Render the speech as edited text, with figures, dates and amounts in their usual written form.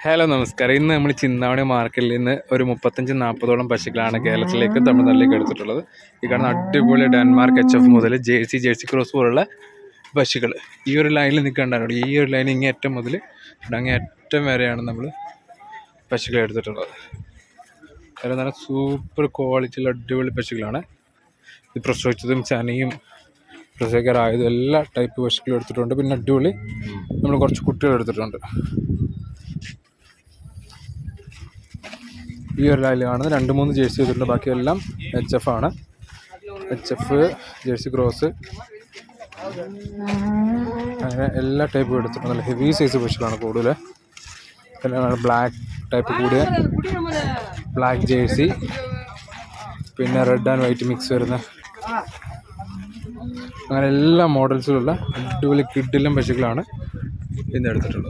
Hello നമസ്കാരം. ഇന്ന് നമ്മൾ ചിന്താമണി മാർക്കറ്റിൽ നിന്ന് ഒരു 35-40ഓളം പശുക്കളാണ് കേരളത്തിലേക്കും തമിഴ്നാട്ടിലേക്കും എടുത്തിട്ടുള്ളത്. ഈ കാണുന്ന അടിപൊളി ഡെൻമാർക്ക് HF മുതൽ ജേഴ്സി ക്രോസ് പോലുള്ള പശുക്കൾ ഈ ഒരു ലൈനിൽ നിൽക്കേണ്ടതാണ്. ഈ ഒരു ലൈൻ ഇങ്ങേറ്റം മുതൽ അങ്ങേയറ്റം വരെയാണ് നമ്മൾ പശുക്കളെ എടുത്തിട്ടുള്ളത്. അത് നല്ല സൂപ്പർ ക്വാളിറ്റിയുള്ള അടിപൊളി പശുക്കളാണ്. ഇത് പ്രസവിച്ചതും ചനയും പ്രസവിക്കാറായതും എല്ലാ ടൈപ്പ് പശുക്കളും എടുത്തിട്ടുണ്ട്. പിന്നെ അടിപൊളി നമ്മൾ കുറച്ച് കുട്ടികൾ എടുത്തിട്ടുണ്ട്. ഈ ഒരു ലൈനിൽ കാണുന്നത് 2-3 ജേഴ്സി ചെയ്തിട്ടുണ്ട്. ബാക്കിയെല്ലാം HF ആണ്. HF ജേഴ്സി ക്രോസ് അങ്ങനെ എല്ലാ ടൈപ്പും എടുത്തിട്ടുണ്ട്. നല്ല ഹെവി സൈസ് പശുക്കളാണ് കൂടുതൽ. പിന്നെ ബ്ലാക്ക് ടൈപ്പ് കൂടിയ ബ്ലാക്ക് ജേഴ്സി, പിന്നെ റെഡ് ആൻഡ് വൈറ്റ് മിക്സ് വരുന്ന അങ്ങനെ എല്ലാ മോഡൽസിലുള്ള അടിപൊളി കിഡിലും പശുക്കളാണ് ഇന്ന് എടുത്തിട്ടുള്ളത്.